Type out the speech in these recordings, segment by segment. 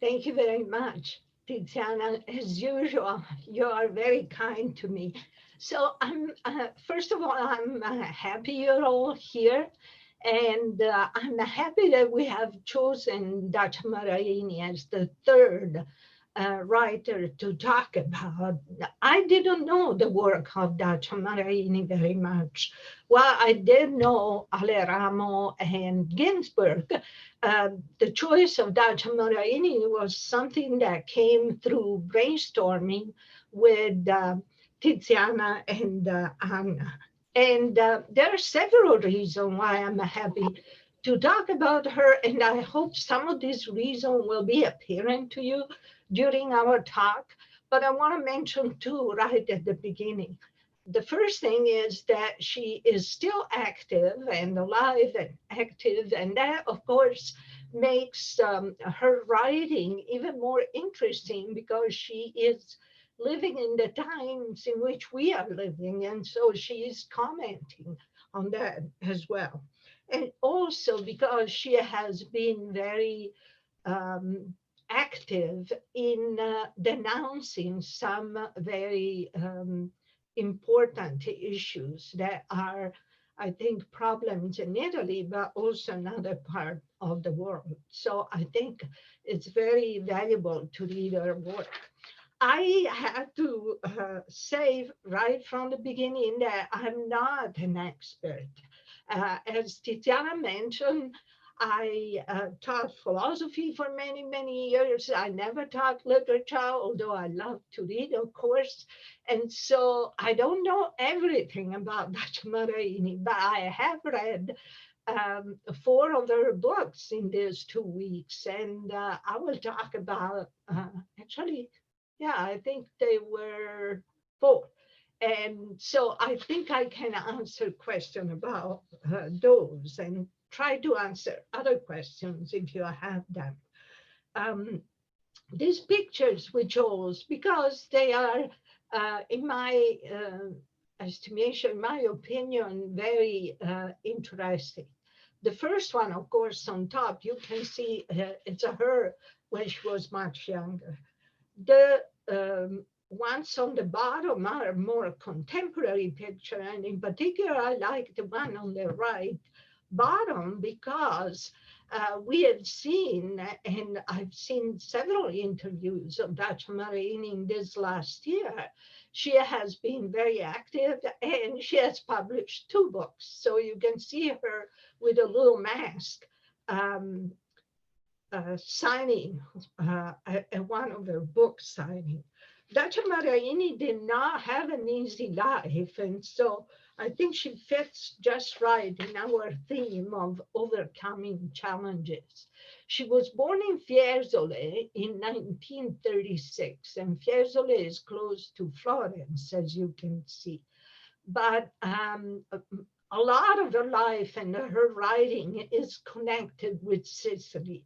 Thank you very much, Tiziana. As usual, you are very kind to me. So first of all, I'm happy you're all here. And I'm happy that we have chosen Dacia Maraini as the third writer to talk about. I didn't know the work of Dacia Maraini very much. Well, I did know Aleramo and Ginsberg. The choice of Dacia Maraini was something that came through brainstorming with Tiziana and Anna. And there are several reasons why I'm happy to talk about her. And I hope some of these reasons will be apparent to you during our talk. But I want to mention two right at the beginning. The first thing is that she is still active and alive and active. And that, of course, makes her writing even more interesting because she is living in the times in which we are living. And so she is commenting on that as well. And also because she has been very active in denouncing some very important issues that are, I think, problems in Italy, but also in other part of the world. So I think it's very valuable to read her work. I had to say right from the beginning that I'm not an expert. As Tiziana mentioned, I taught philosophy for many, many years. I never taught literature, although I love to read, of course. And so I don't know everything about Dacia Maraini, but I have read four of her books in these 2 weeks. And I will talk about actually, yeah, I think they were four. And so I think I can answer question about those and try to answer other questions if you have them. Um, these pictures we chose because they are, in my estimation, in my opinion, very interesting. The first one, of course, on top, you can see it's a her when she was much younger. The ones on the bottom are more contemporary picture, and in particular, I like the one on the right bottom because we have seen, and I've seen several interviews of Dacia Maraini in this last year. She has been very active and she has published two books. So you can see her with a little mask. Signing one of her books signing. Dacia Maraini did not have an easy life, and so I think she fits just right in our theme of overcoming challenges. She was born in Fiesole in 1936, and Fiesole is close to Florence, as you can see. But a lot of her life and her writing is connected with Sicily.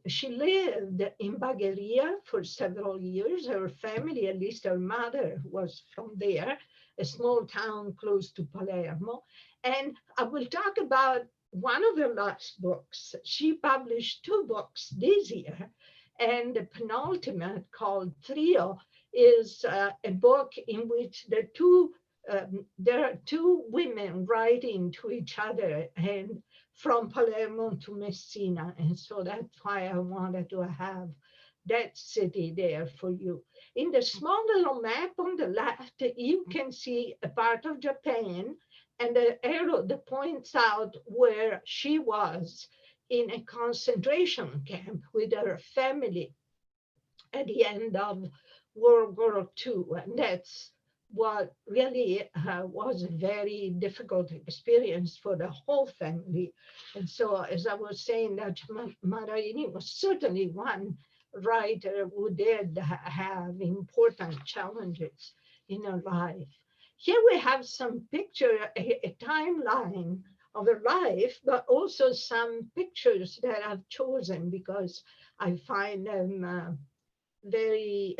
She lived in Bagheria for several years. Her family, at least her mother, was from there, a small town close to Palermo. And I will talk about one of her last books. She published two books this year, and the penultimate, called Trio, is a book in which there are two women writing to each other, and from Palermo to Messina. And so that's why I wanted to have that city there for you. In the small little map on the left, you can see a part of Japan and the arrow that points out where she was in a concentration camp with her family at the end of World War II. And that's what really was a very difficult experience for the whole family. And so, as I was saying, that Maraini was certainly one writer who did have important challenges in her life. Here we have some picture, a timeline of her life, but also some pictures that I've chosen because I find them very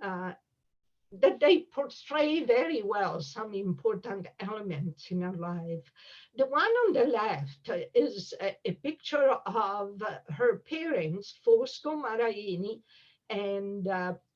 uh, that they portray very well some important elements in her life. The one on the left is a picture of her parents, Fosco Maraini and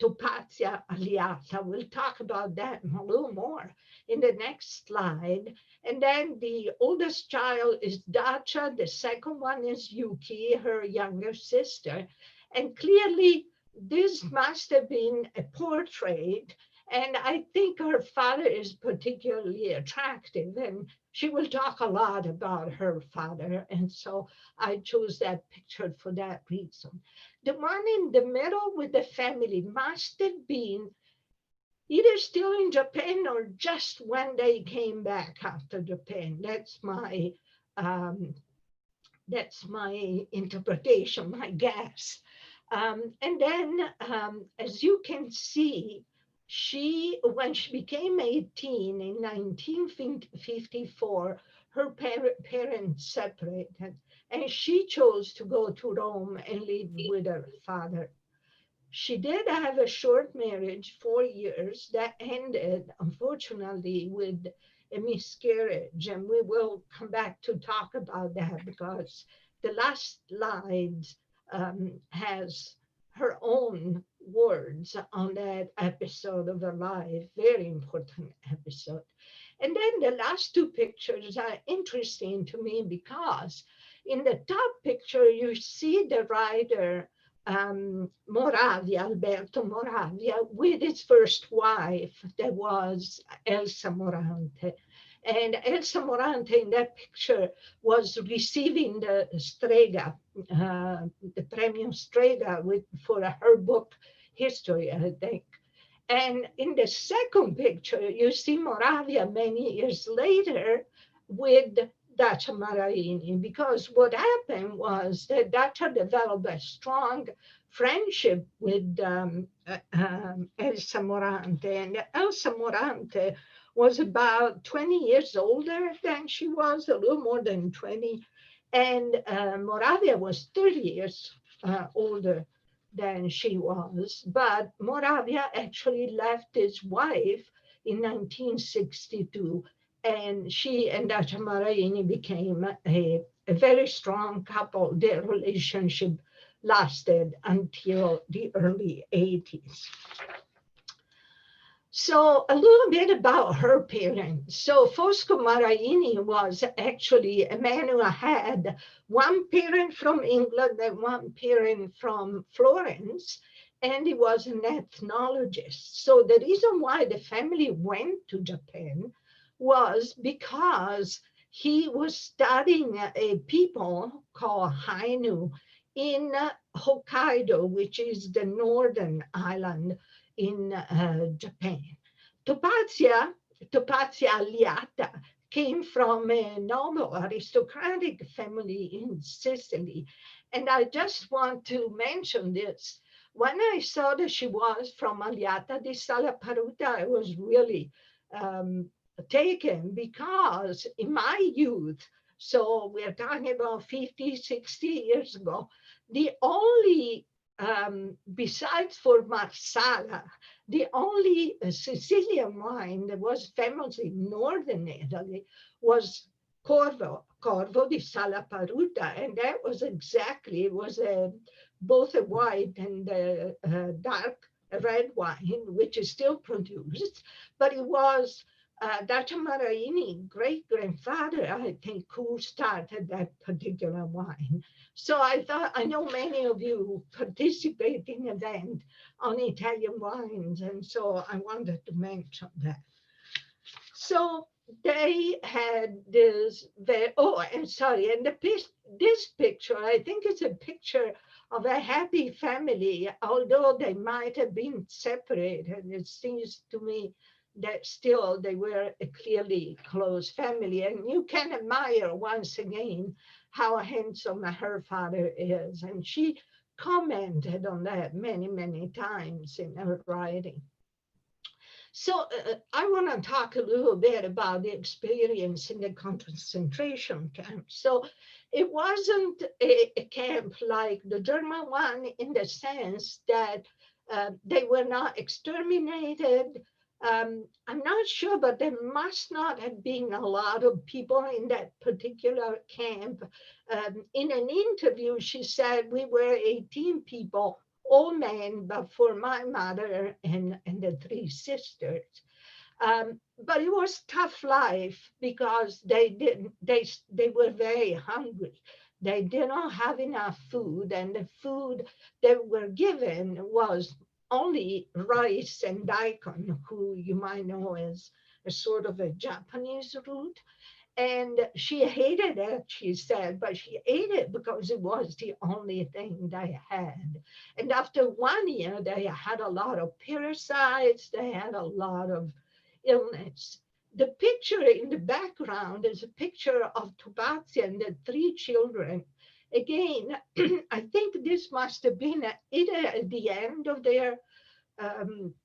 Topazia Aliata. We'll talk about that a little more in the next slide. And then the oldest child is Dacia, the second one is Yuki, her younger sister. And clearly, this must have been a portrait, and I think her father is particularly attractive, and she will talk a lot about her father. And so I chose that picture for that reason. The one in the middle with the family must have been either still in Japan or just when they came back after Japan. Um, that's my interpretation, my guess. And then, as you can see, when she became 18 in 1954, her parents separated, and she chose to go to Rome and live with her father. She did have a short marriage, 4 years, that ended, unfortunately, with a miscarriage. And we will come back to talk about that because the last slide has her own words on that episode of her life, very important episode. And then the last two pictures are interesting to me because in the top picture, you see the writer Moravia, Alberto Moravia, with his first wife, that was Elsa Morante. And Elsa Morante in that picture was receiving the Strega, the Premio Strega for her book, History, I think. And in the second picture, you see Moravia many years later with Dacia Maraini, because what happened was that Dacia developed a strong friendship with Elsa Morante, and Elsa Morante was about 20 years older than she was, a little more than 20, and Moravia was 30 years older than she was. But Moravia actually left his wife in 1962, and she and Dacia Maraini became a very strong couple. Their relationship lasted until the early 80s. So a little bit about her parents. So Fosco Maraini was actually a man who had one parent from England and one parent from Florence, and he was an ethnologist. So the reason why the family went to Japan was because he was studying a people called Ainu in Hokkaido, which is the northern island in Japan. Topazia Aliata came from a noble aristocratic family in Sicily. And I just want to mention this. When I saw that she was from Aliata di Salaparuta, I was really taken, because in my youth, so we're talking about 50, 60 years ago, the only besides for Marsala, the only Sicilian wine that was famous in northern Italy was Corvo di Salaparuta, and that was exactly, it was both a white and a dark red wine, which is still produced, but it was Dacia Maraini, great-grandfather, I think, who started that particular wine. So I thought, I know many of you participate in event on Italian wines, and so I wanted to mention that. So they had this, and sorry, and this picture, I think it's a picture of a happy family, although they might have been separated. It seems to me that still they were a clearly close family. And you can admire once again how handsome her father is. And she commented on that many, many times in her writing. So I want to talk a little bit about the experience in the concentration camp. So it wasn't a camp like the German one, in the sense that They were not exterminated. I'm not sure, but there must not have been a lot of people in that particular camp. In an interview, she said we were 18 people, all men, but for my mother and the three sisters. But it was tough life because they were very hungry. They did not have enough food, and the food they were given was only rice and daikon, who you might know as a sort of a Japanese root. And she hated it, she said, but she ate it because it was the only thing they had. And after 1 year, they had a lot of parasites, they had a lot of illness. The picture in the background is a picture of Tubazia and the three children. Again, I think this must have been either at the end of their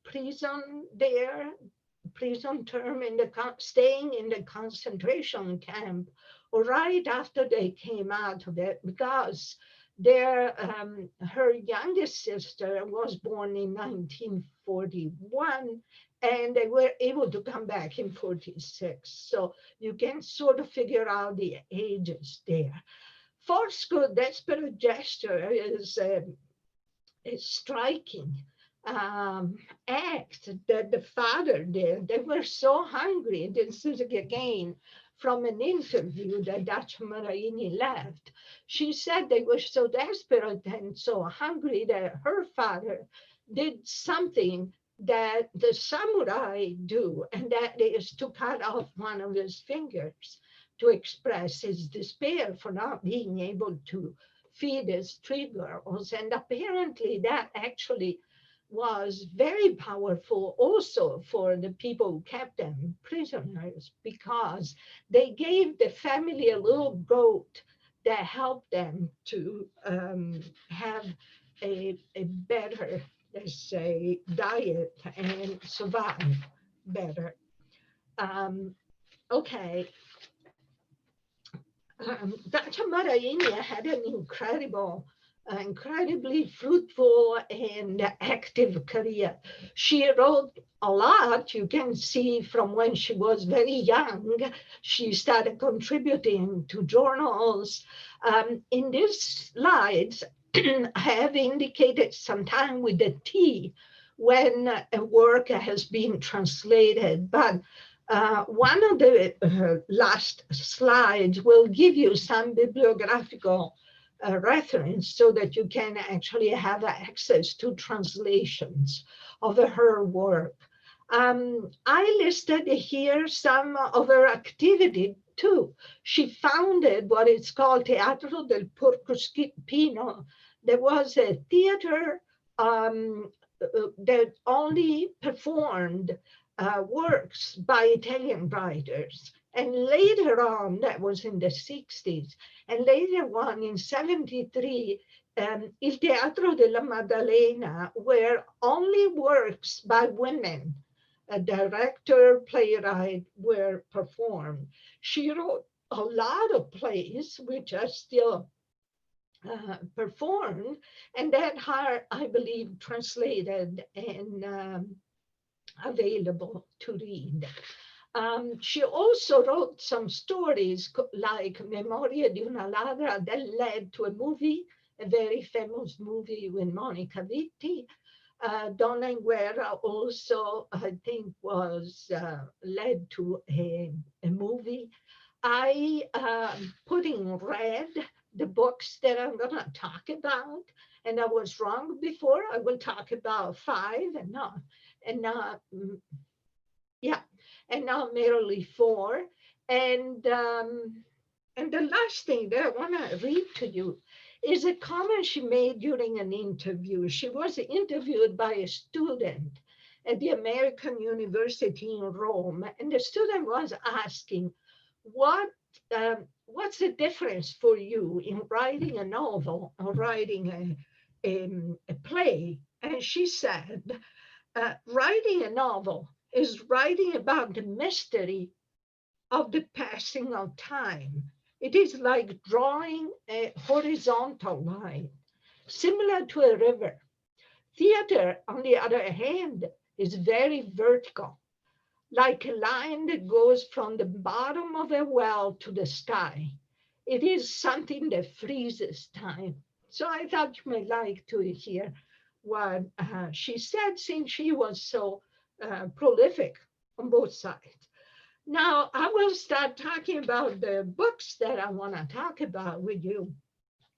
prison term in the staying in the concentration camp, or right after they came out of it, because her youngest sister was born in 1941, and they were able to come back in 46. So you can sort of figure out the ages there. Fosco's desperate gesture is striking act that the father did. They were so hungry. This is again from an interview that Dacia Maraini left. She said they were so desperate and so hungry that her father did something that the samurai do, and that is to cut off one of his fingers to express his despair for not being able to feed his three girls. And apparently that actually was very powerful also for the people who kept them prisoners, because they gave the family a little goat that helped them to have a better, let's say, diet and survive better. Okay. Dacia Maraini had an incredibly fruitful and active career. She wrote a lot. You can see from when she was very young, she started contributing to journals. In these slides, I have indicated sometime with the T when a work has been translated, but one of the last slides will give you some bibliographical reference so that you can actually have access to translations of her work. I listed here some of her activity too. She founded what is called Teatro del Porcospino. There was a theater that only performed works by Italian writers. And later on, that was in the 60s, and later on in 73, Il Teatro della Maddalena, where only works by women, a director, playwright, were performed. She wrote a lot of plays, which are still performed, and that are, I believe, translated and available to read. She also wrote some stories like Memoria di una ladra that led to a movie, a very famous movie with Monica Vitti. Donna in Guerra also, I think, was led to a movie. I put in red the books that I'm going to talk about, and I was wrong before. I will talk about 5 and not merely 4. And the last thing that I want to read to you is a comment she made during an interview. She was interviewed by a student at the American University in Rome, and the student was asking, what's the difference for you in writing a novel or writing a play? And she said, writing a novel is writing about the mystery of the passing of time. It is like drawing a horizontal line, similar to a river. Theater, on the other hand, is very vertical, like a line that goes from the bottom of a well to the sky. It is something that freezes time. So I thought you might like to hear what she said, since she was so prolific on both sides. Now, I will start talking about the books that I want to talk about with you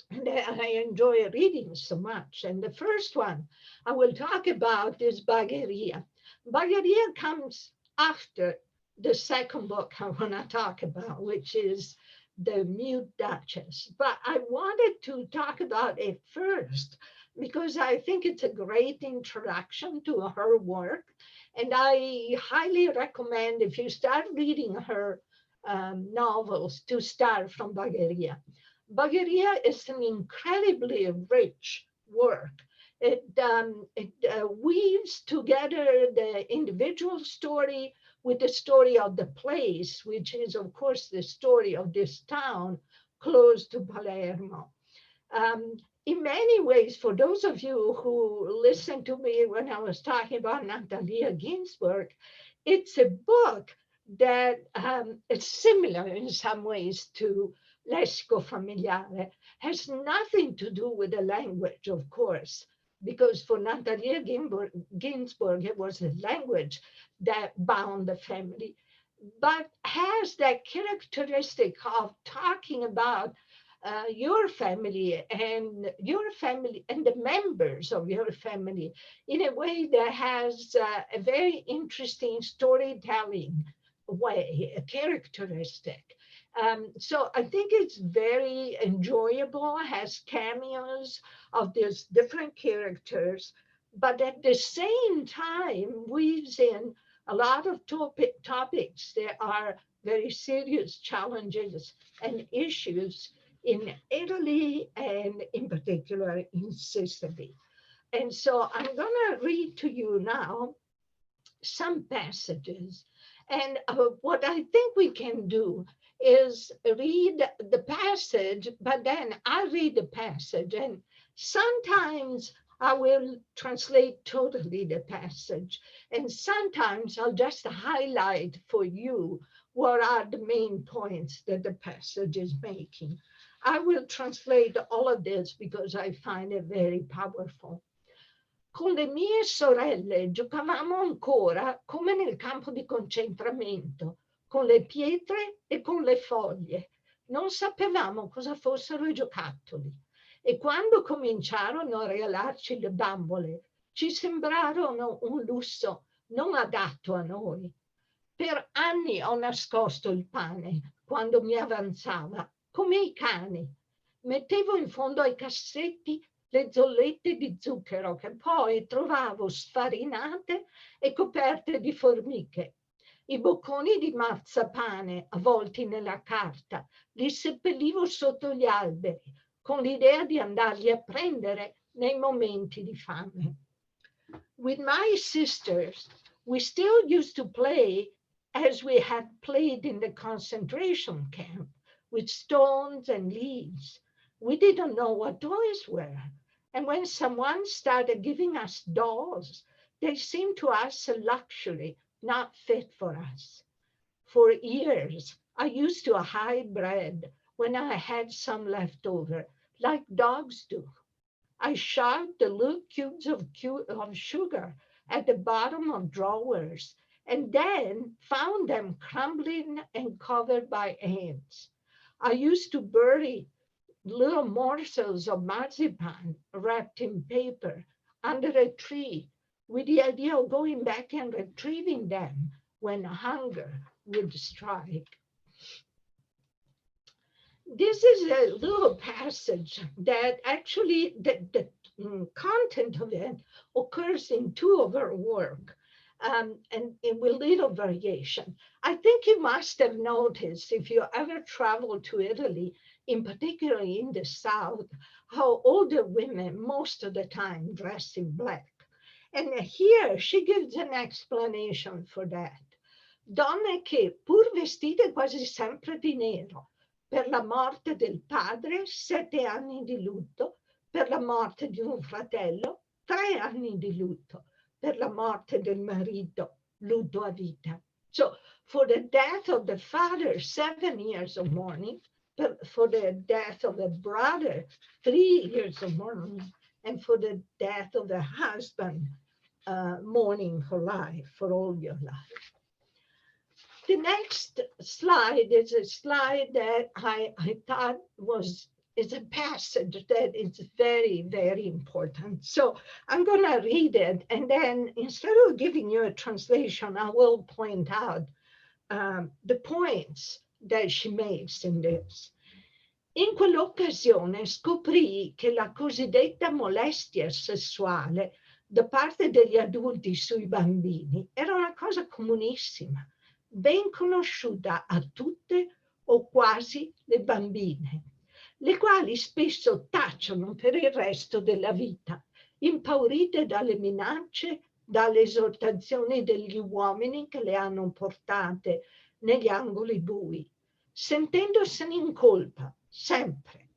and that I enjoy reading so much. And the first one I will talk about is Bagheria. Bagheria comes after the second book I want to talk about, which is The Mute Duchess. But I wanted to talk about it first because I think it's a great introduction to her work. And I highly recommend, if you start reading her novels, to start from Bagheria. Bagheria is an incredibly rich work. It weaves together the individual story with the story of the place, which is, of course, the story of this town close to Palermo. Um, in many ways, for those of you who listened to me when I was talking about Natalia Ginsburg, it's a book that is similar in some ways to Lessico Familiare, has nothing to do with the language, of course, because for Natalia Ginsburg, it was the language that bound the family, but has that characteristic of talking about your family and the members of your family in a way that has a very interesting storytelling way, a characteristic. So I think it's very enjoyable, has cameos of these different characters, but at the same time weaves in a lot of topics that are very serious challenges and issues in Italy and in particular in Sicily. And so I'm going to read to you now some passages. And what I think we can do is read the passage, but then I read the passage. And sometimes I will translate totally the passage. And sometimes I'll just highlight for you what are the main points that the passage is making. I will translate all of this because I find it very powerful. Con le mie sorelle giocavamo ancora come nel campo di concentramento, con le pietre e con le foglie. Non sapevamo cosa fossero i giocattoli. E quando cominciarono a regalarci le bambole, ci sembrarono un lusso non adatto a noi. Per anni ho nascosto il pane quando mi avanzava, come i cani. Mettevo in fondo ai cassetti le zollette di zucchero che poi trovavo sfarinate e coperte di formiche. I bocconi di marzapane avvolti nella carta li seppellivo sotto gli alberi con l'idea di andarli a prendere nei momenti di fame. With my sisters, we still used to play as we had played in the concentration camp, with stones and leaves. We didn't know what toys were. And when someone started giving us dolls, they seemed to us a luxury not fit for us. For years, I used to hide bread when I had some left over, like dogs do. I shoved the little cubes of sugar at the bottom of drawers and then found them crumbling and covered by ants. I used to bury little morsels of marzipan wrapped in paper under a tree with the idea of going back and retrieving them when hunger would strike. This is a little passage that actually the content of it occurs in two of her work, and with little variation. I think you must have noticed if you ever travel to Italy, in particular in the South, how older women most of the time dress in black. And here she gives an explanation for that. Donne che, pur vestite quasi sempre di nero, per la morte del padre, 7 anni di lutto, per la morte di un fratello, 3 anni di lutto per la morte del marito, lutto a vita. So for the death of the father, 7 years of mourning, for the death of the brother, 3 years of mourning, and for the death of the husband, mourning for life, for all your life. The next slide is a slide that I thought is a passage that is very, very important. So I'm going to read it, and then instead of giving you a translation, I will point out the points that she makes in this. In quell'occasione scoprì che la cosiddetta molestia sessuale da parte degli adulti sui bambini era una cosa comunissima, ben conosciuta a tutte o quasi le bambine, le quali spesso tacciono per il resto della vita, impaurite dalle minacce, dalle esortazioni degli uomini che le hanno portate negli angoli bui, sentendosene in colpa, sempre,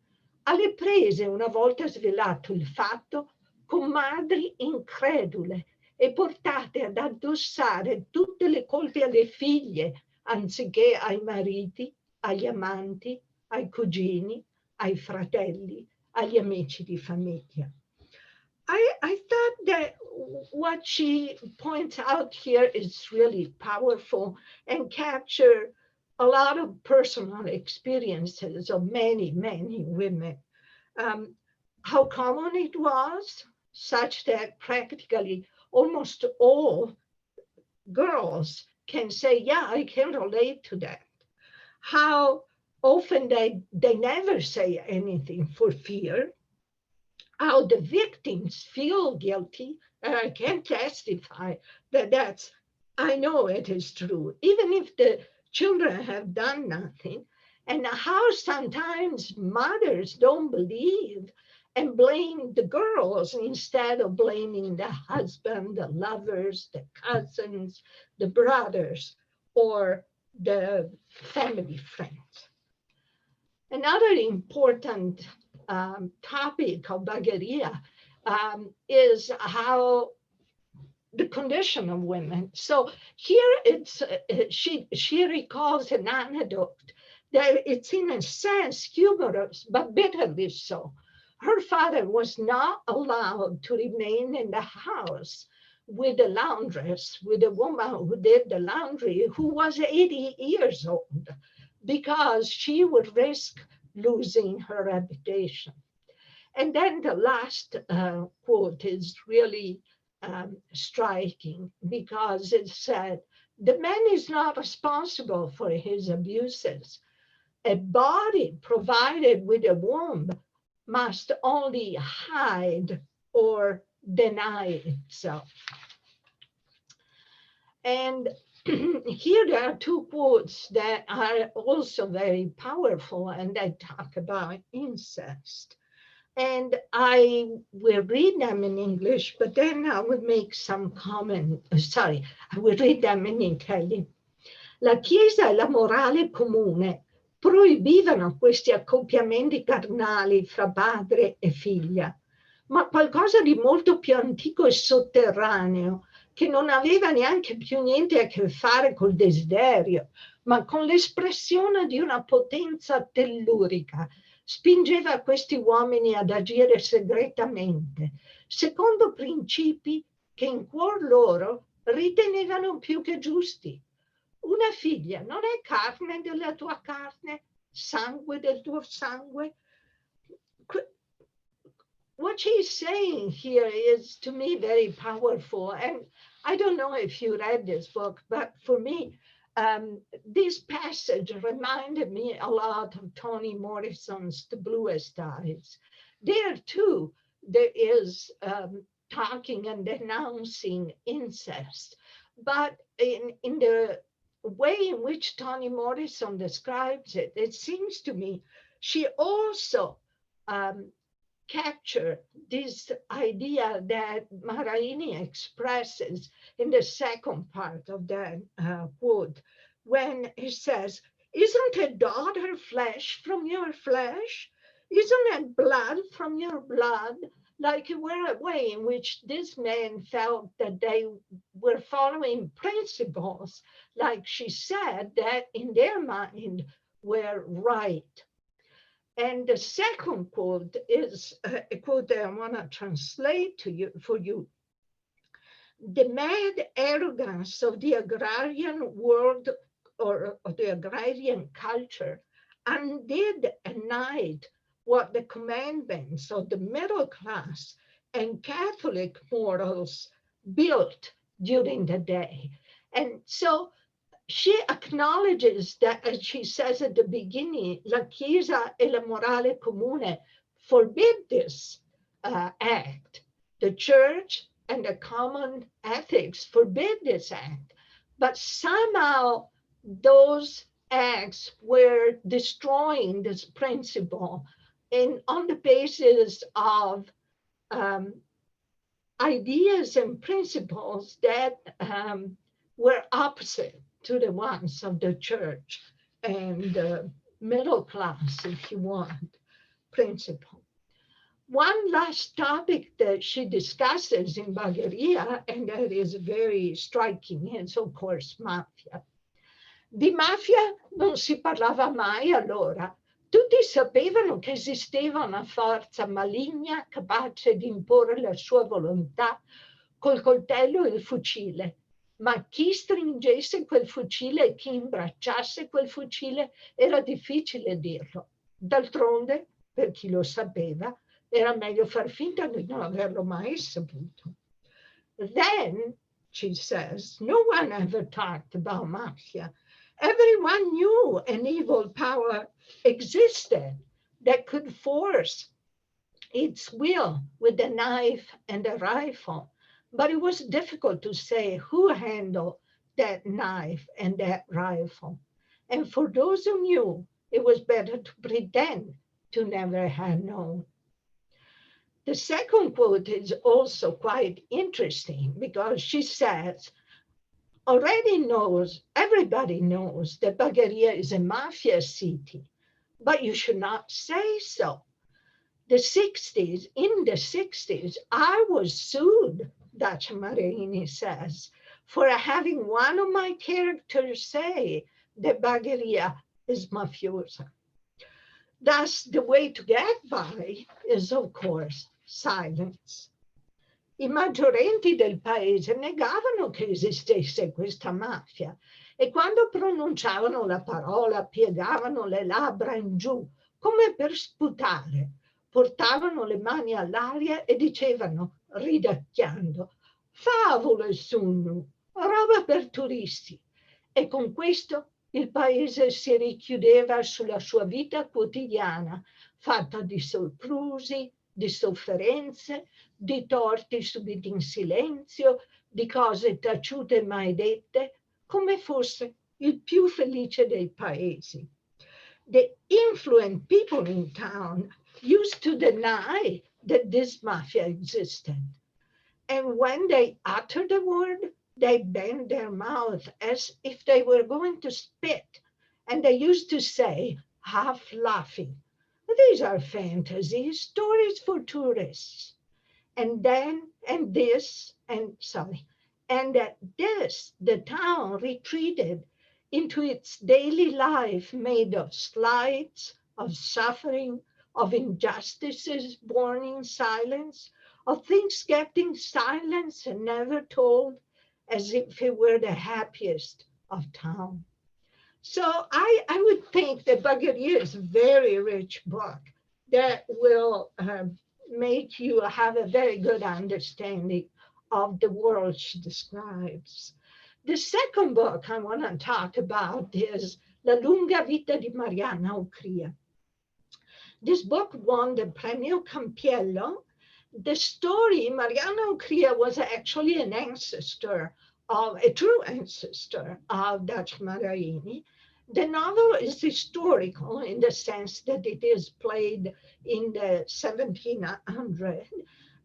alle prese una volta svelato il fatto, con madri incredule e portate ad addossare tutte le colpe alle figlie, anziché ai mariti, agli amanti, ai cugini, ai fratelli, agli amici di famiglia. I thought that what she points out here is really powerful and capture a lot of personal experiences of many, many women. How common it was, such that practically almost all girls can say, yeah, I can relate to that. How often they never say anything for fear. How the victims feel guilty. And I can testify that I know it is true, even if the children have done nothing. And how sometimes mothers don't believe and blame the girls instead of blaming the husband, the lovers, the cousins, the brothers, or the family friends. Another important topic of Bagheria is how the condition of women. So here it's she recalls an anecdote that it's in a sense humorous, but bitterly so. Her father was not allowed to remain in the house with the laundress, with the woman who did the laundry, who was 80 years old, because she would risk losing her reputation. And then the last quote is really striking, because it said, the man is not responsible for his abuses. A body provided with a womb must only hide or deny itself. And here there are two quotes that are also very powerful, and they talk about incest. And I will read them in English, but then I will make some comment. Sorry, I will read them in Italian. La Chiesa e la morale comune proibivano questi accoppiamenti carnali fra padre e figlia, ma qualcosa di molto più antico e sotterraneo, che non aveva neanche più niente a che fare col desiderio, ma con l'espressione di una potenza tellurica, spingeva questi uomini ad agire segretamente, secondo principi che in cuor loro ritenevano più che giusti. Una figlia non è carne della tua carne, sangue del tuo sangue. What she's saying here is, to me, very powerful. And I don't know if you read this book, but for me, this passage reminded me a lot of Toni Morrison's The Bluest Eyes. There, too, there is talking and denouncing incest. But in the way in which Toni Morrison describes it, it seems to me she also captured this idea that Maraini expresses in the second part of that quote, when he says, isn't a daughter flesh from your flesh? Isn't it blood from your blood? like it were a way in which this man felt that they were following principles, like she said, that in their mind were right. And the second quote is a quote that I want to translate to you for you. The mad arrogance of the agrarian world or of the agrarian culture undid at night what the commandments of the middle class and Catholic morals built during the day. And so she acknowledges that, as she says at the beginning, la Chiesa e la morale comune forbid this act. The church and the common ethics forbid this act. But somehow those acts were destroying this principle on the basis of um, ideas and principles that were opposite to the ones of the church and middle class, if you want, principle. One last topic that she discusses in Bagheria, and that is very striking, is of course mafia. Di mafia non si parlava mai allora. Tutti sapevano che esisteva una forza maligna capace di imporre la sua volontà col coltello e il fucile. Ma chi stringesse quel fucile e chi imbracciasse quel fucile era difficile dirlo. D'altronde, per chi lo sapeva, era meglio far finta di non averlo mai saputo. Then, she says, no one ever talked about mafia. Everyone knew an evil power existed that could force its will with a knife and a rifle. But it was difficult to say who handled that knife and that rifle. And for those who knew, it was better to pretend to never have known. The second quote is also quite interesting because she says, everybody knows that Bagheria is a mafia city, but you should not say so. In the 60s, I was sued, Dacia Maraini says, for having one of my characters say that Bagheria is mafiosa. Thus, the way to get by is, of course, silence. I maggiorenti del paese negavano che esistesse questa mafia e quando pronunciavano la parola piegavano le labbra in giù, come per sputare. Portavano le mani all'aria e dicevano, ridacchiando, favole sunnu, roba per turisti. E con questo il paese si richiudeva sulla sua vita quotidiana, fatta di soprusi, di sofferenze, di torti subiti in silenzio, di cose taciute mai dette, come fosse il più felice dei paesi. The influent people in town used to deny that this mafia existed. And when they uttered the word, they bent their mouth as if they were going to spit. And they used to say, half laughing, these are fantasies, stories for tourists. And at this, the town retreated into its daily life made of slights, of suffering, of injustices born in silence, of things kept in silence and never told, as if it were the happiest of town. So I would think that Bagheria is a very rich book that will make you have a very good understanding of the world she describes. The second book I want to talk about is La lunga vita di Mariana Ocria. This book won the Premio Campiello. The story, Mariana Ocria was actually a true ancestor of Dacia Maraini. The novel is historical in the sense that it is played in the 1700s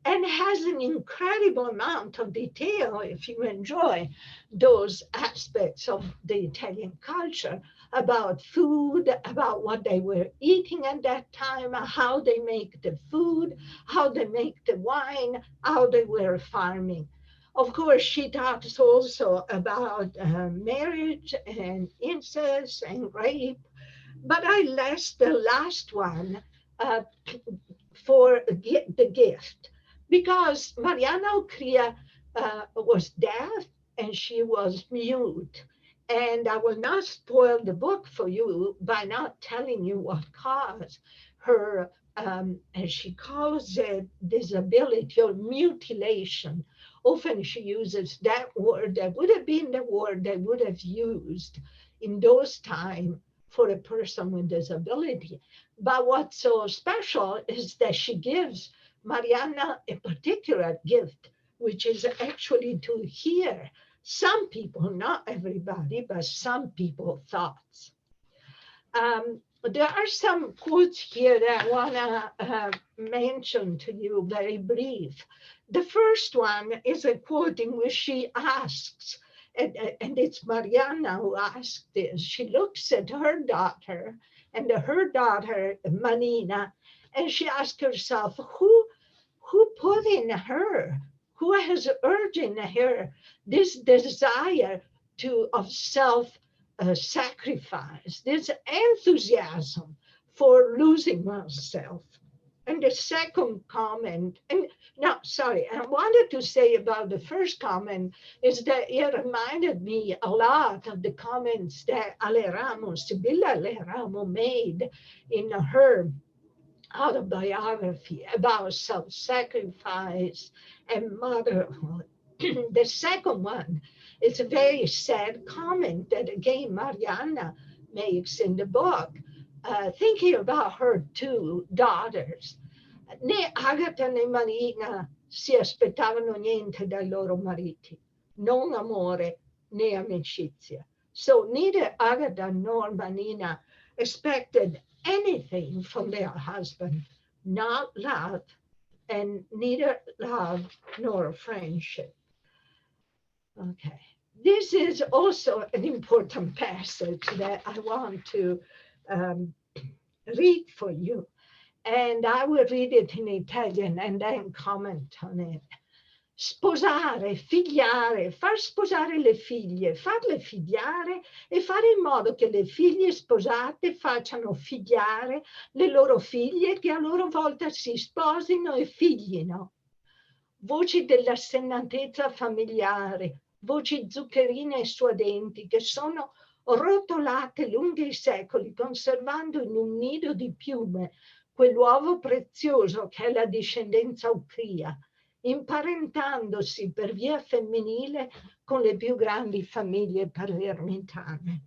and has an incredible amount of detail if you enjoy those aspects of the Italian culture about food, about what they were eating at that time, how they make the food, how they make the wine, how they were farming. Of course, she talks also about marriage and incest and rape, but I left the last one uh, for the gift because Mariana Ocria was deaf and she was mute. And I will not spoil the book for you by not telling you what caused her, as she calls it, disability or mutilation. Often she uses that word that would have been the word they would have used in those times for a person with disability. But what's so special is that she gives Mariana a particular gift, which is actually to hear some people, not everybody, but some people thoughts. There are some quotes here that I want to mention to you, very brief. The first one is a quote in which she asks, and it's Mariana who asked this. She looks at her daughter and her daughter, Manina, and she asks herself, who put in her, who has urged in her this desire of self sacrifice, this enthusiasm for losing oneself. And the second comment, and no, sorry, I wanted to say about the first comment is that it reminded me a lot of the comments that Sibilla Aleramo made in her autobiography about self-sacrifice and motherhood. The second one is a very sad comment that again Mariana makes in the book, thinking about her two daughters. Né Agatha né Marina si aspettavano niente dai loro mariti, non amore né amicizia. So neither Agatha nor Marina expected anything from their husband, not love, and neither love nor friendship. Okay. This is also an important passage that I want to um, read for you. And I will read it in Italian and then comment on it. Sposare, figliare, far sposare le figlie, farle figliare e fare in modo che le figlie sposate facciano figliare le loro figlie che a loro volta si sposino e figlino. Voci dell'assennatezza familiare, voci zuccherine e suadenti che sono rotolate lungo i secoli, conservando in un nido di piume quell'uovo prezioso che è la discendenza ucria, imparentandosi per via femminile con le più grandi famiglie palermitane.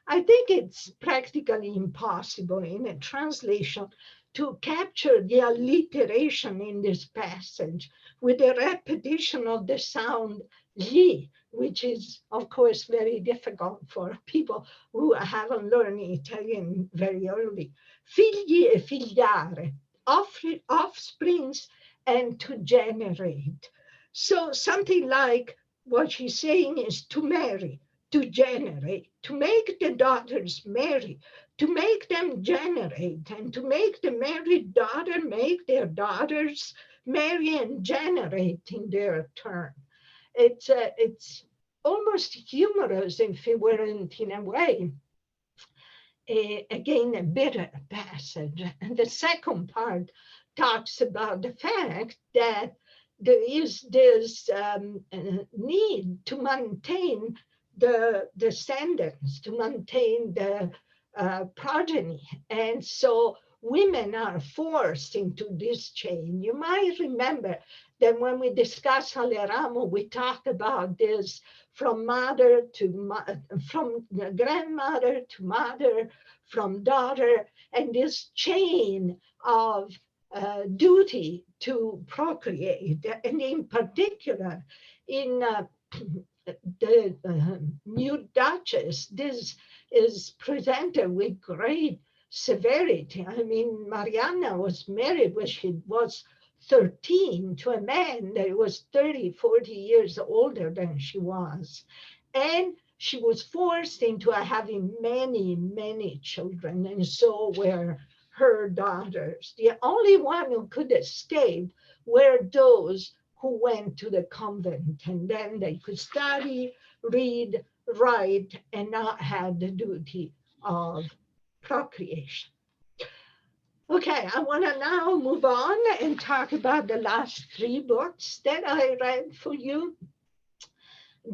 I think it's practically impossible in a translation to capture the alliteration in this passage with a repetition of the sound gli, which is, of course, very difficult for people who haven't learned Italian very early. Figli e figliare, offsprings and to generate. So something like what she's saying is to marry, to generate, to make the daughters marry, to make them generate, and to make the married daughter make their daughters marry and generate in their turn. It's almost humorous if it weren't in a way. Again, a bitter passage. And the second part talks about the fact that there is this need to maintain the descendants, to maintain the progeny. And so women are forced into this chain. You might remember that when we discuss Aleramo, we talked about this from mother to from grandmother to mother, from daughter, and this chain of duty to procreate. And in particular, in the new Duchess, this is presented with great severity. I mean, Mariana was married when she was 13 to a man that was 30, 40 years older than she was. And she was forced into having many, many children, and so were her daughters. The only one who could escape were those who went to the convent, and then they could study, read, write, and not have the duty of procreation. Okay, I want to now move on and talk about the last three books that I read for you.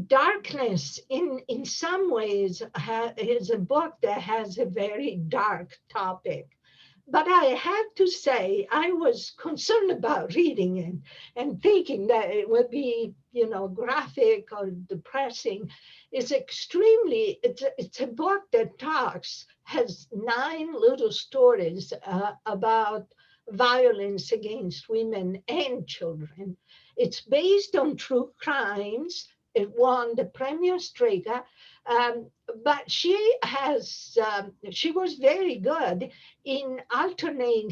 Darkness, in some ways, is a book that has a very dark topic. But I have to say, I was concerned about reading it and thinking that it would be, graphic or depressing. It's a book that has 9 little stories about violence against women and children. It's based on true crimes. It won the Premio Strega, um, but she was very good in altering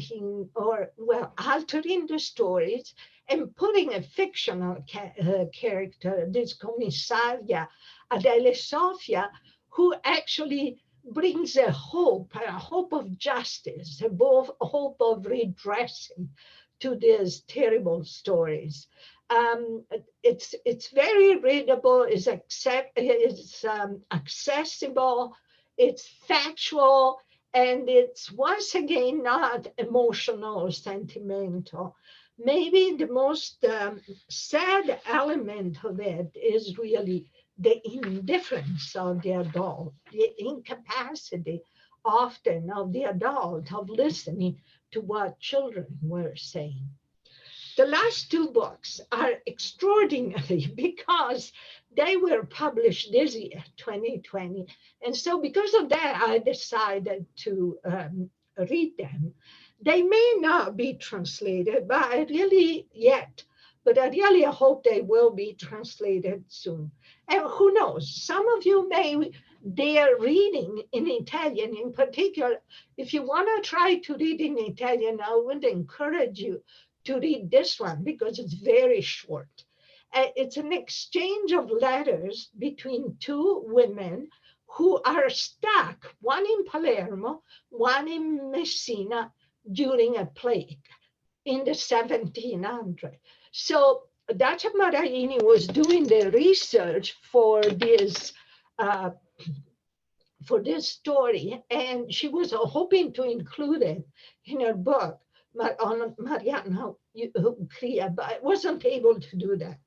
the stories and putting a fictional character, this commissaria Adele Sofia, who actually brings a hope of justice, a hope of redressing to these terrible stories. It's very readable, it's accessible, it's factual, and it's once again not emotional or sentimental. Maybe the most sad element of it is really the indifference of the adult, the incapacity often of the adult of listening to what children were saying. The last two books are extraordinary because they were published this year, 2020. And so because of that, I decided to read them. They may not be translated, but I really hope they will be translated soon. And who knows, some of you they're reading in Italian in particular. If you want to try to read in Italian, I would encourage you to read this one because it's very short. It's an exchange of letters between two women who are stuck, one in Palermo, one in Messina, during a plague in the 1700s. So Dacia Maraini was doing the research uh, for this story, and she was hoping to include it in her book on Mariana Ucria, but wasn't able to do that.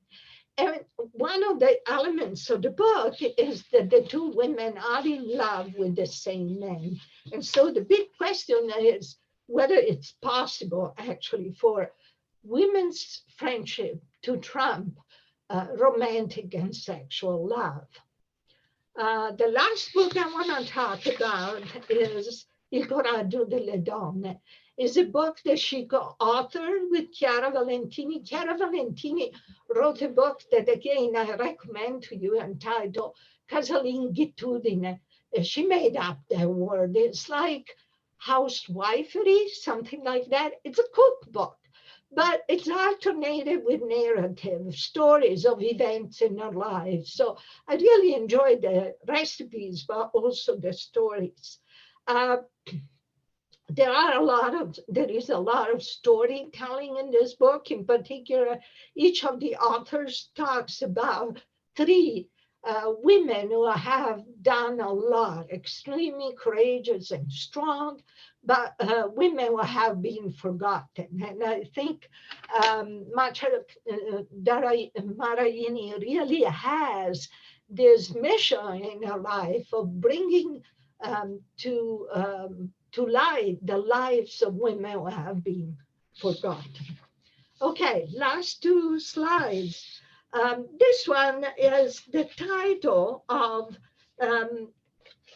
And one of the elements of the book is that the two women are in love with the same man. And so the big question is whether it's possible actually for women's friendship to trump romantic and sexual love. The last book I want to talk about is Il Coraggio delle Donne. It's a book that she co-authored with Chiara Valentini. Chiara Valentini wrote a book that, again, I recommend to you entitled Casalinghitudine. She made up that word. It's like housewifery, something like that. It's a cookbook, but it's alternated with narrative stories of events in her life. So I really enjoyed the recipes, but also the stories. There is a lot of storytelling in this book. In particular, each of the authors talks about 3 women who have done a lot, extremely courageous and strong, but women who have been forgotten. And I think Maraini really has this mission in her life of bringing to light the lives of women who have been forgotten. Okay, last 2 slides. This one is the title of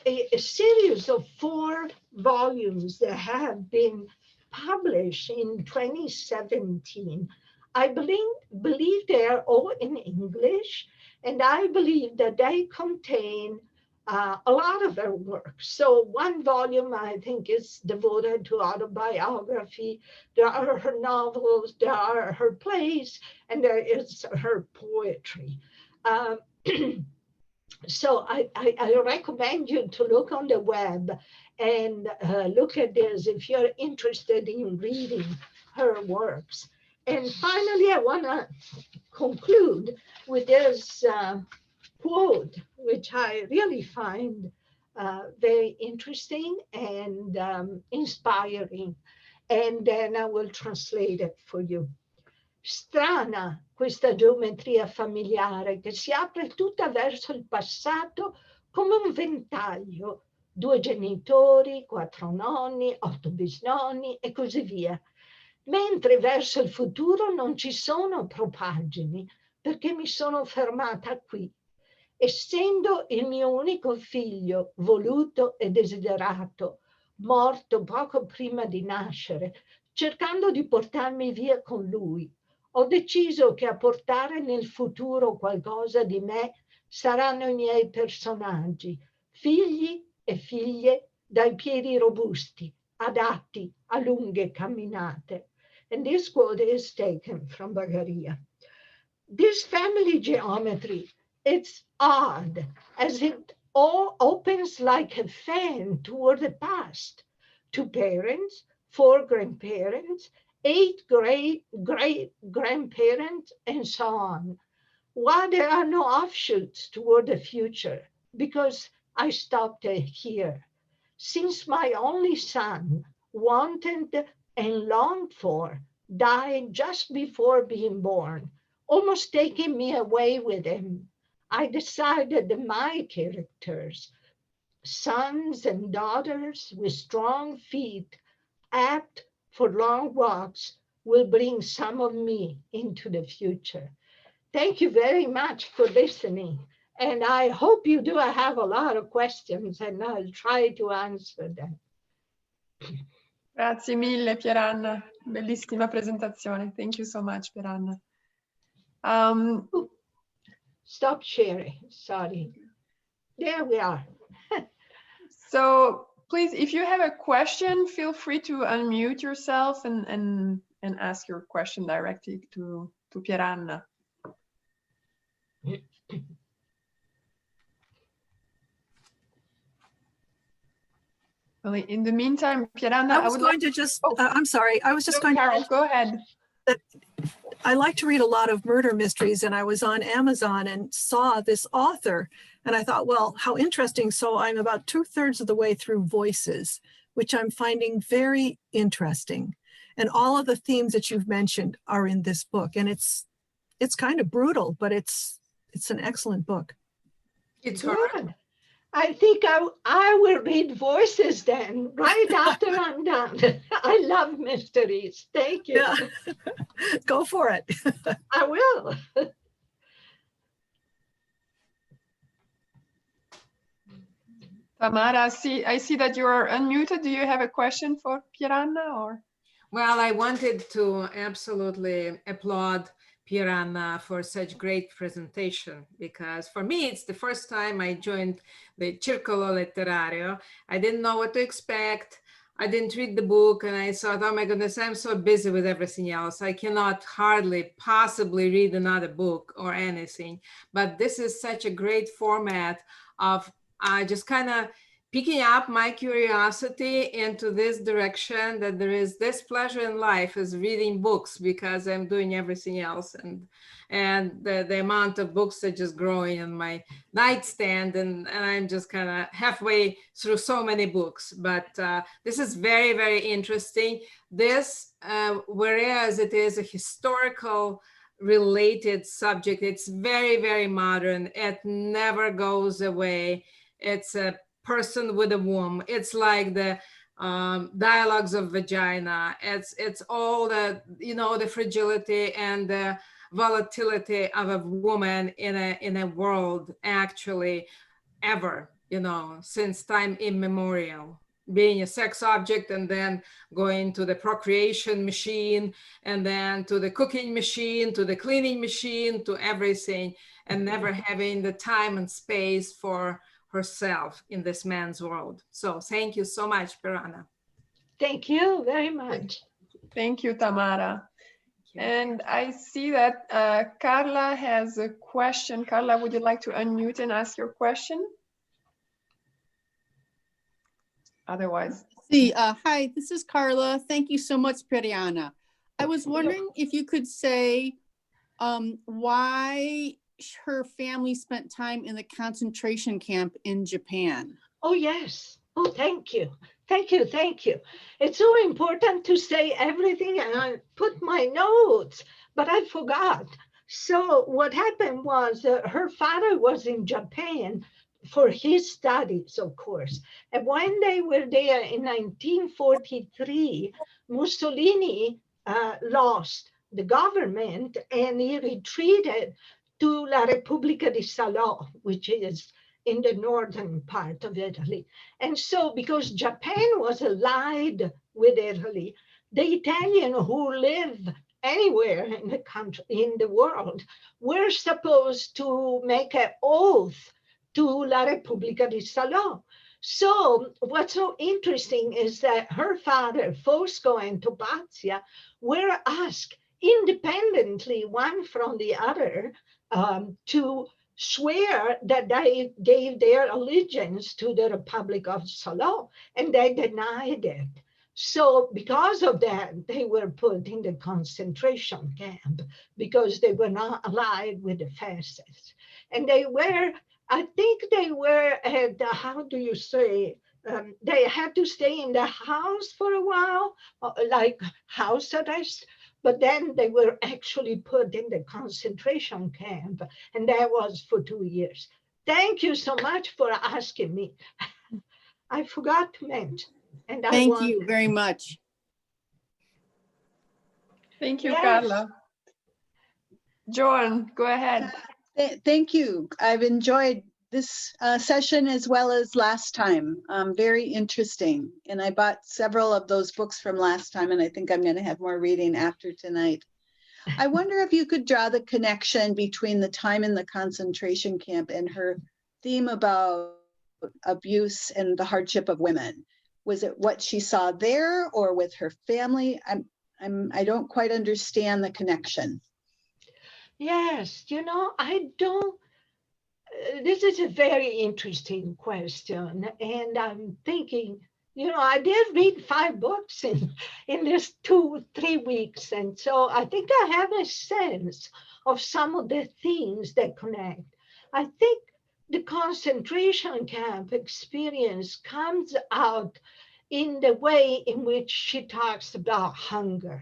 a series of 4 volumes that have been published in 2017. I believe they are all in English, and I believe that they contain a lot of her work. So one volume, I think, is devoted to autobiography. There are her novels, there are her plays, and there is her poetry. So I recommend you to look on the web and look at this if you're interested in reading her works. And finally, I want to conclude with this quote, which I really find very interesting and inspiring. And then I will translate it for you. Strana questa geometria familiare che si apre tutta verso il passato come un ventaglio. 2 genitori, 4 nonni, 8 bisnonni e così via. Mentre verso il futuro non ci sono propagini, perché mi sono fermata qui. Essendo il mio unico figlio, voluto e desiderato, morto poco prima di nascere, cercando di portarmi via con lui, ho deciso che a portare nel futuro qualcosa di me saranno i miei personaggi, figli e figlie dai piedi robusti, adatti a lunghe camminate. And this quote is taken from Bagaria. This family geometry, it's odd, as it all opens like a fan toward the past. 2 parents, 4 grandparents, 8 great-grandparents, and so on. Why there are no offshoots toward the future? Because I stopped here. Since my only son, wanted and longed for, died just before being born, almost taking me away with him, I decided that my characters, sons and daughters with strong feet, apt for long walks, will bring some of me into the future. Thank you very much for listening. And I hope you do have a lot of questions and I'll try to answer them. Grazie mille, Pieranna. Bellissima presentazione. Thank you so much, Pieranna. Stop sharing. Sorry. There we are. So please, if you have a question, feel free to unmute yourself and ask your question directly to Pieranna. Well, in the meantime, Pieranna, I was going to just, I'm sorry, I was just going to go ahead. I like to read a lot of murder mysteries, and I was on Amazon and saw this author, and I thought, well, how interesting. So I'm about 2/3 of the way through Voices, which I'm finding very interesting. And all of the themes that you've mentioned are in this book, and it's kind of brutal, but it's an excellent book. It's good. I think I will read Voices then, right after I'm done. I love mysteries. Thank you. Yeah. Go for it. I will. Tamara, I see that you are unmuted. Do you have a question for Pieranna, or? Well, I wanted to absolutely applaud Pieranna for such great presentation, because for me, it's the first time I joined the Circolo Letterario. I didn't know what to expect. I didn't read the book, and I thought, oh my goodness, I'm so busy with everything else. I cannot hardly possibly read another book or anything. But this is such a great format of just kind of picking up my curiosity into this direction, that there is this pleasure in life is reading books, because I'm doing everything else. And the amount of books are just growing on my nightstand, and I'm just kind of halfway through so many books. But this is very, very interesting. This, whereas it is a historical related subject, it's very, very modern. It never goes away. It's a person with a womb. It's like the dialogues of vagina. It's all the, you know, the fragility and the volatility of a woman in a world, actually, ever, you know, since time immemorial, being a sex object, and then going to the procreation machine, and then to the cooking machine, to the cleaning machine, to everything, and never having the time and space for herself in this man's world. So thank you so much, Pieranna. Thank you very much. Thank you, Tamara. And I see that Carla has a question. Carla, would you like to unmute and ask your question? Otherwise. Hi, this is Carla. Thank you so much, Periana. I was wondering if you could say why her family spent time in the concentration camp in Japan. Oh, yes. Oh, thank you. Thank you. Thank you. It's so important to say everything, and I put my notes, but I forgot. So what happened was her father was in Japan for his studies, of course. And when they were there in 1943, Mussolini lost the government and he retreated to La Repubblica di Salò, which is in the northern part of Italy. And so because Japan was allied with Italy, the Italians who live anywhere in the country, in the world, were supposed to make an oath to La Repubblica di Salò. So what's so interesting is that her father, Fosco and Topazia, were asked independently, one from the other, to swear that they gave their allegiance to the Republic of Salò, and they denied it. So because of that, they were put in the concentration camp because they were not allied with the fascists. And they were, I think they were at, how do you say, they had to stay in the house for a while, like house arrest, but then they were actually put in the concentration camp, and that was for 2 years. Thank you so much for asking me. I forgot to mention. And Thank you very much. Thank you, Yes. Carla. Joan, go ahead. Thank you. I've enjoyed this session as well as last time. Very interesting. And I bought several of those books from last time, and I think I'm going to have more reading after tonight. I wonder if you could draw the connection between the time in the concentration camp and her theme about abuse and the hardship of women. Was it what she saw there or with her family? I don't quite understand the connection. Yes, I don't. This is a very interesting question, and I'm thinking, I did read 5 books in this 2-3 weeks, and so I think I have a sense of some of the things that connect. I think the concentration camp experience comes out in the way in which she talks about hunger,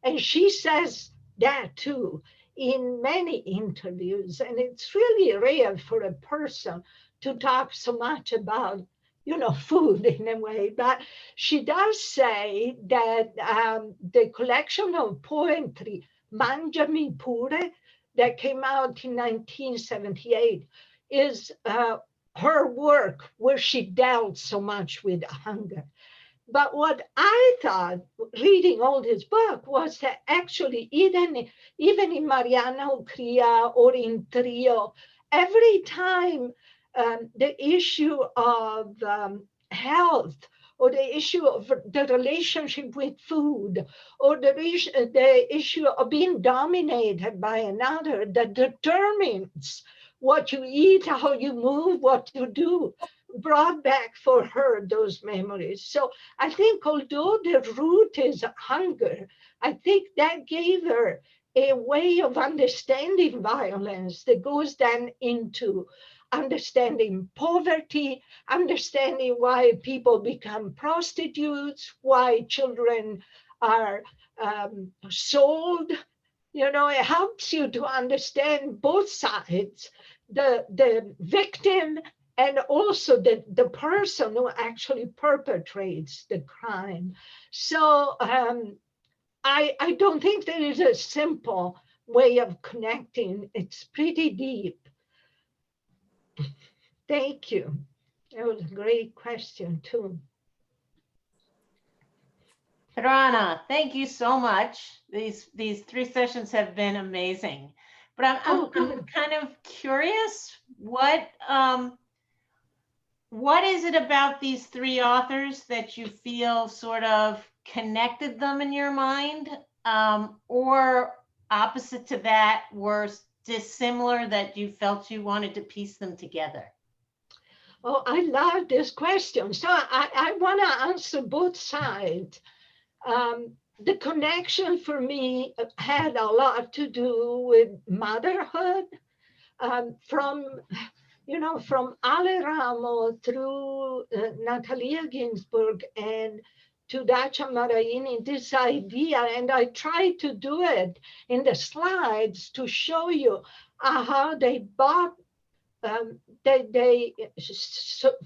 and she says that too in many interviews, and it's really rare for a person to talk so much about, food in a way, but she does say that the collection of poetry, Mangiami Pure, that came out in 1978, is her work where she dealt so much with hunger. But what I thought, reading all this book, was that actually even in Mariana Ucria or in Trio, every time the issue of health or the issue of the relationship with food or the issue of being dominated by another that determines what you eat, how you move, what you do, brought back for her those memories. So I think although the root is hunger, I think that gave her a way of understanding violence that goes then into understanding poverty, understanding why people become prostitutes, why children are sold. It helps you to understand both sides, the victim and also the person who actually perpetrates the crime. So I don't think there is a simple way of connecting. It's pretty deep. Thank you. That was a great question too. Periana, thank you so much. These 3 sessions have been amazing. But I'm kind of curious, what is it about these 3 authors that you feel sort of connected them in your mind? or opposite to that, were dissimilar that you felt you wanted to piece them together? Oh, I love this question. So I want to answer both sides. The connection for me had a lot to do with motherhood, from Ale Ramo through Natalia Ginsburg and to Dacia Maraini, this idea, and I tried to do it in the slides to show you how they bought.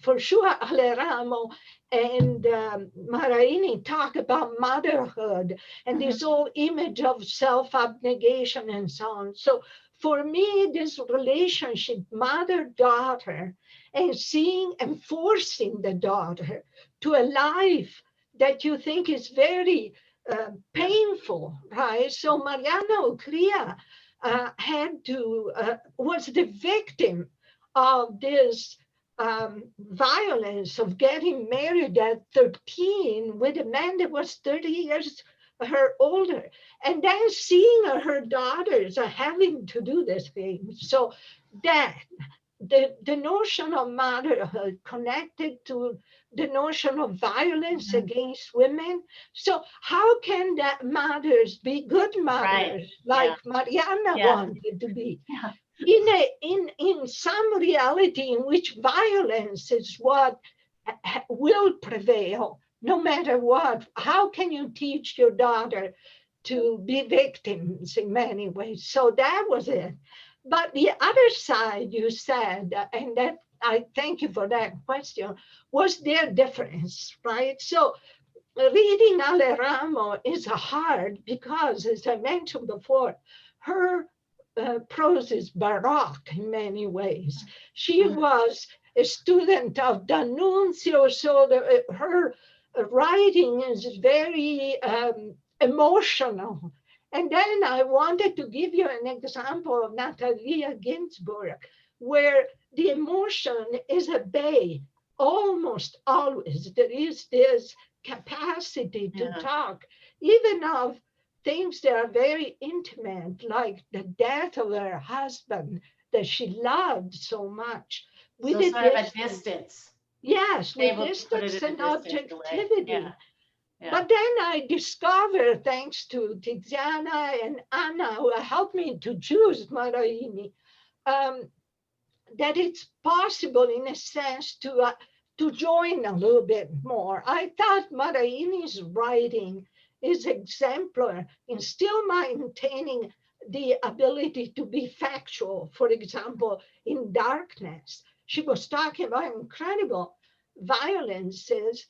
For sure, Ale Ramo and Maraini talk about motherhood and this whole image of self-abnegation and so on. So for me, this relationship, mother-daughter, and seeing and forcing the daughter to a life that you think is very painful, right? So Mariana Ucria was the victim of this violence of getting married at 13 with a man that was 30 years her older, and then seeing her daughters having to do this thing. So that the notion of motherhood connected to the notion of violence against women. So how can that mothers be good mothers like Mariana wanted to be? In some reality in which violence is what will prevail no matter what? How can you teach your daughter to be victims in many ways? So that was it. But the other side you said, and that I thank you for that question, was their difference, right? So reading Ale Ramo is hard because, as I mentioned before, her prose is baroque in many ways. She was a student of D'Annunzio, so her writing is very emotional. And then I wanted to give you an example of Natalia Ginsburg, where the emotion is a bay. Almost always there is this capacity to talk, even of things that are very intimate, like the death of her husband that she loved so much. With so sort of a distance. Yes, with distance and objectivity. But then I discovered, thanks to Tiziana and Anna, who helped me to choose Maraini, that it's possible, in a sense, to join a little bit more. I thought Maraini's writing is exemplar in still maintaining the ability to be factual. For example, in Darkness, she was talking about incredible violences,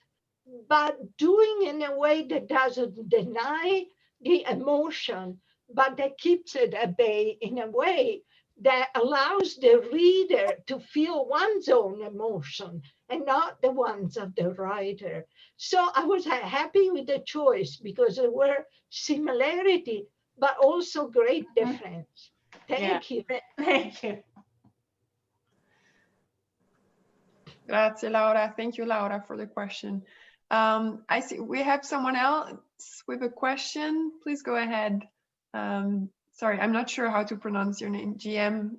but doing in a way that doesn't deny the emotion, but that keeps it at bay in a way that allows the reader to feel one's own emotion and not the ones of the writer. So I was happy with the choice because there were similarity, but also great difference. Thank you. Thank you. Grazie, Laura. Thank you, Laura, for the question. I see we have someone else with a question. Please go ahead. Sorry, I'm not sure how to pronounce your name. GM.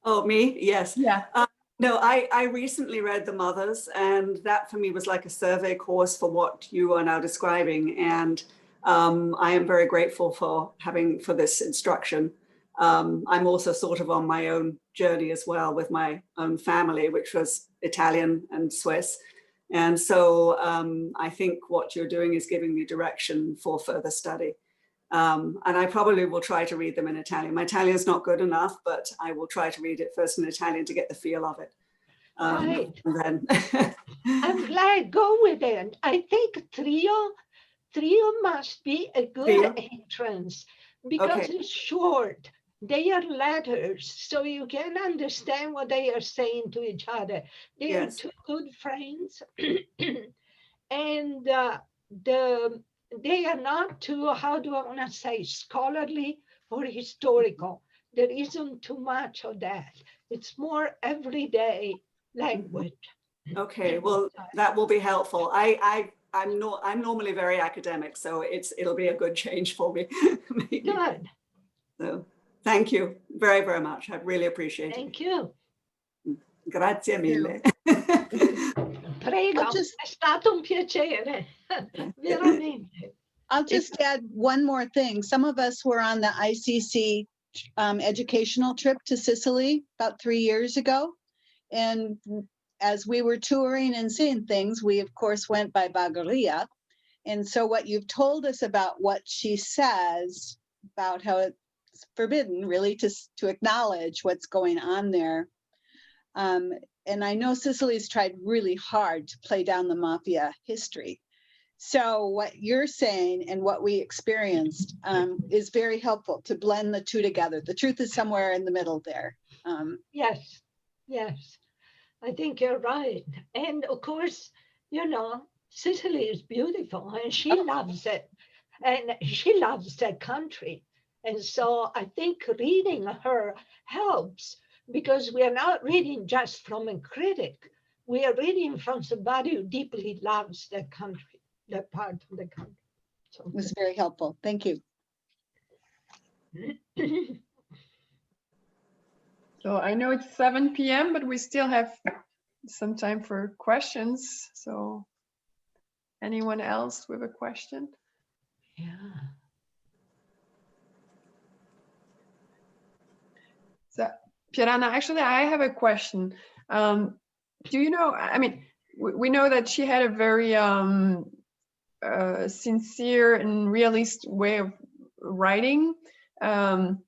Oh, me? Yes. Yeah. No, I recently read The Mothers, and that for me was like a survey course for what you are now describing. And I am very grateful for this instruction. I'm also sort of on my own journey as well with my own family, which was Italian and Swiss. And so I think what you're doing is giving me direction for further study. And I probably will try to read them in Italian. My Italian is not good enough, but I will try to read it first in Italian to get the feel of it. Right. And then I'm glad, go with it. I think trio must be a good entrance because it's short. They are letters, so you can understand what they are saying to each other. They are two good friends, and they are not too, how do I want to say, scholarly or historical. There isn't too much of that. It's more everyday language. Okay, well, that will be helpful. I I'm normally very academic, so it'll be a good change for me. Good. So thank you very, very much. I really appreciate it. Thank you. Grazie mille. Prego, è stato un piacere, veramente. I'll just add one more thing. Some of us were on the ICC educational trip to Sicily about 3 years ago. And as we were touring and seeing things, we of course went by Bagheria. And so what you've told us about what she says about how it's forbidden really to acknowledge what's going on there. And I know Sicily's tried really hard to play down the mafia history. So what you're saying and what we experienced is very helpful to blend the two together. The truth is somewhere in the middle there. Yes, yes, I think you're right. And of course, you know, Sicily is beautiful and she loves it. And she loves that country. And so I think reading her helps because we are not reading just from a critic. We are reading from somebody who deeply loves that country, that part of the country. So it was very helpful. Thank you. So I know it's 7 p.m., but we still have some time for questions. So anyone else with a question? yeah. So Pieranna, actually, I have a question. Do you know, I mean, we know that she had a very sincere and realist way of writing. And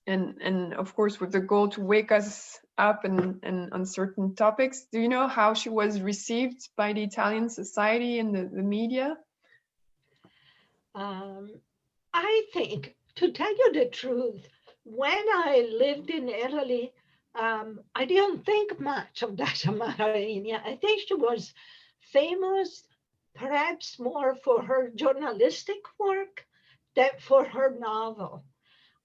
of course, with the goal to wake us up and on certain topics. Do you know how she was received by the Italian society and the media? I think, to tell you the truth, when I lived in Italy, I didn't think much of Dacia Maraini. I think she was famous, perhaps more for her journalistic work than for her novel.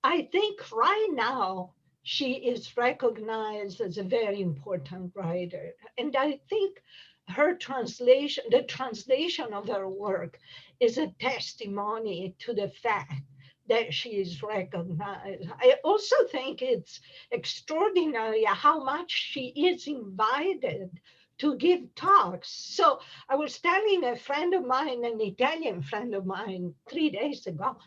I think right now she is recognized as a very important writer. And I think her translation, the translation of her work is a testimony to the fact that she is recognized. I also think it's extraordinary how much she is invited to give talks. So I was telling a friend of mine, an Italian friend of mine, 3 days ago,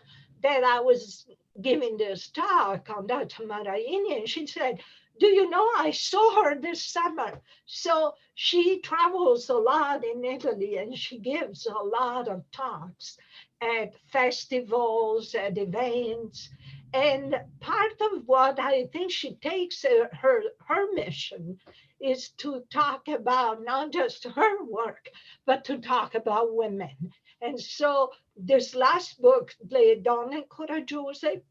that I was giving this talk on Dacia Maraini, and she said, do you know, I saw her this summer. So she travels a lot in Italy and she gives a lot of talks at festivals, at events. And part of what I think she takes her mission is to talk about not just her work, but to talk about women. And so this last book, Le Donne Coraggiose,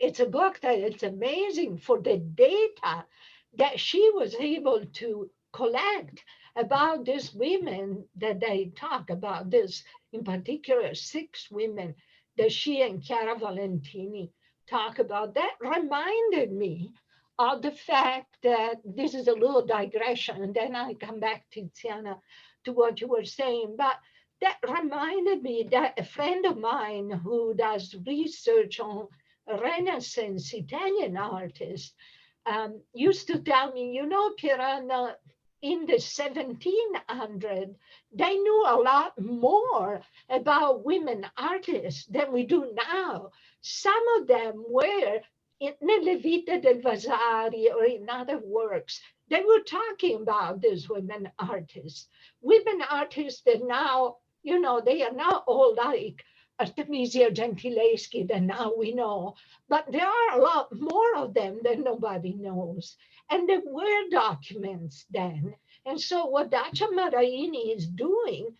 it's a book that it's amazing for the data that she was able to collect about these women that they talk about, this in particular 6 women that she and Chiara Valentini talk about. That reminded me of the fact that this is a little digression, and then I come back to Tiziana to what you were saying, but that reminded me that a friend of mine who does research on Renaissance Italian artists used to tell me, you know, Pieranna, in the 1700s, they knew a lot more about women artists than we do now. Some of them were in Le Vite del Vasari or in other works. They were talking about these women artists that now, you know, they are not all like Artemisia Gentileschi that now we know, but there are a lot more of them that nobody knows. And there were documents then. And so what Dacia Maraini is doing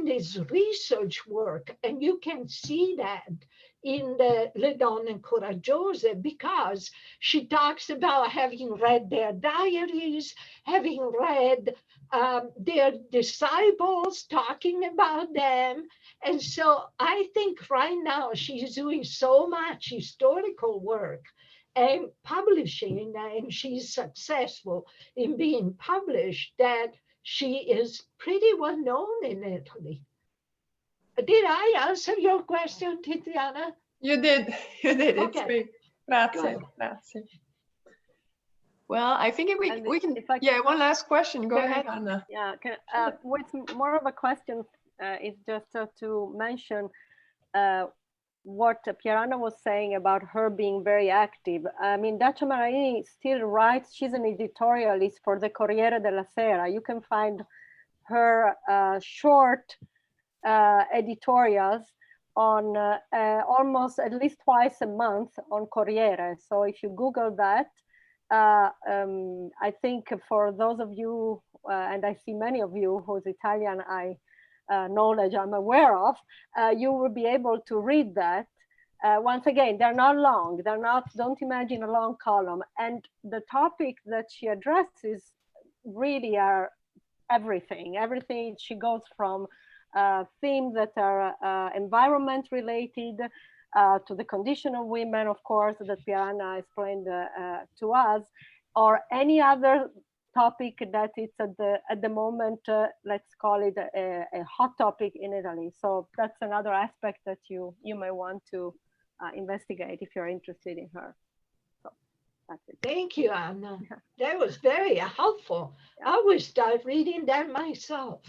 this research work. And you can see that in the Le Donne Coraggiose, because she talks about having read their diaries, having read their disciples talking about them. And so I think right now she's doing so much historical work and publishing, and she's successful in being published, that she is pretty well known in Italy. Did I answer your question, Tiziana? You did. You did. It's Okay. great. Grazie. Good. Grazie. Well, I think And we can. if I Yeah, one last question. Go Can I- ahead, Anna. Yeah, what's more of a question is just to mention what Pieranna was saying about her being very active. I mean, Dacia Maraini still writes, she's an editorialist for the Corriere della Sera. You can find her short editorials on almost at least twice a month on Corriere. So if you Google that, I think for those of you, and I see many of you whose Italian knowledge I'm aware of, you will be able to read that. Once again, they're not long. They're not, don't imagine a long column. And the topic that she addresses really are everything. Everything, she goes from themes that are environment related, to the condition of women, of course, that Pieranna explained to us, or any other topic that it's at the moment, let's call it a hot topic in Italy. So that's another aspect that you may want to investigate if you're interested in her. So that's it. Thank you, Anna. That was very helpful. I will start reading that myself.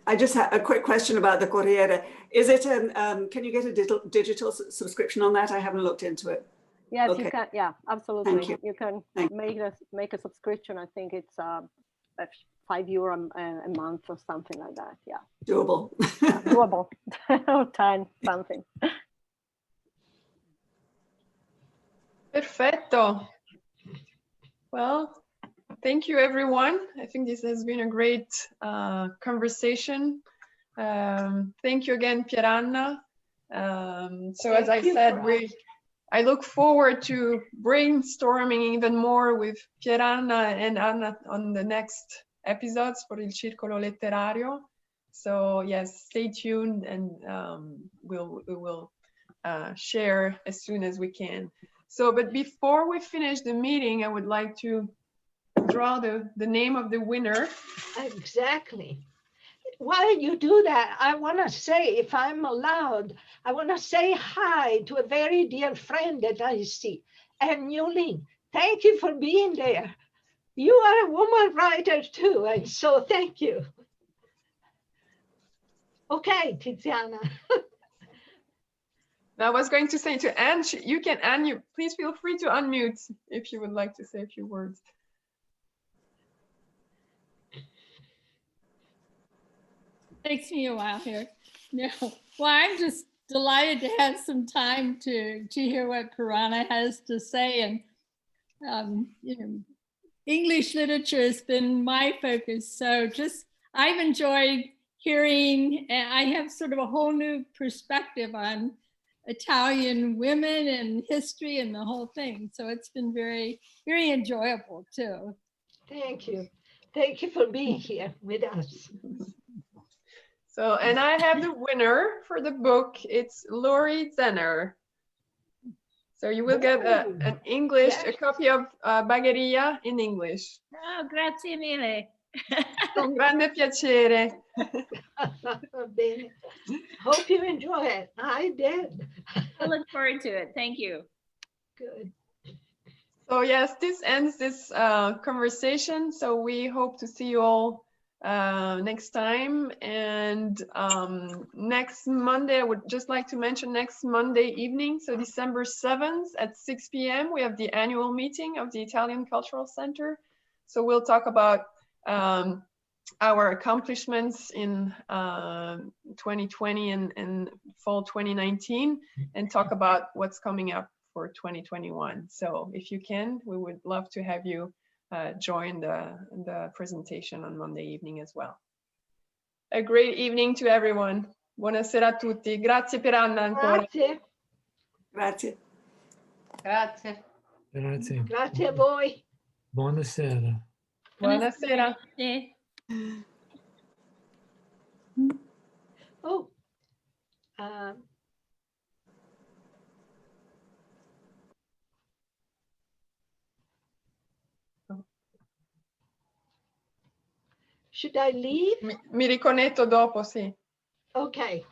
I just have a quick question about the Corriere. Is it can you get a digital subscription on that? I haven't looked into it. Yes, Okay. you can. Yeah, absolutely. Thank you. You can Thank make a subscription. I think it's €5 a month or something like that. Yeah. Doable. Doable. 10 something. Perfetto. Well, thank you, everyone. I think this has been a great conversation. Thank you again, Pieranna. So as I said, I look forward to brainstorming even more with Pieranna and Anna on the next episodes for Il Circolo Letterario. So yes, stay tuned, and we will share as soon as we can. So, but before we finish the meeting, I would like to draw the name of the winner. Exactly. While you do that, I want to say, if I'm allowed, I want to say hi to a very dear friend that I see, and Yulin. Thank you for being there. You are a woman writer too, and so thank you. Okay, Tiziana. I was going to say to Anne, you can, Anne, you please feel free to unmute if you would like to say a few words. Takes me a while here. No, well, I'm just delighted to have some time to hear what Pieranna has to say. And, you know, English literature has been my focus. So I've enjoyed hearing, and I have sort of a whole new perspective on Italian women and history and the whole thing. So it's been very, very enjoyable too. Thank you. Thank you for being here with us. So, and I have the winner for the book. It's Lori Zenner. So you will get an English, a copy of Bagheria in English. Oh, grazie mille. Con grande piacere. Bene. Hope you enjoy it. I did. I look forward to it. Thank you. Good. So yes, this ends this conversation. So we hope to see you all next time. And next Monday, I would just like to mention next Monday evening, so December 7th at 6 p.m. we have the annual meeting of the Italian Cultural Center. So we'll talk about our accomplishments in 2020 and fall 2019, and talk about what's coming up for 2021. So if you can, we would love to have you join the presentation on Monday evening as well. A great evening to everyone. Buonasera a tutti. Grazie Pieranna ancora. Grazie. Grazie. Grazie. Grazie. Grazie a voi. Buonasera. Buonasera. Oh. Should I leave? Mi riconnetto dopo, sì. Okay.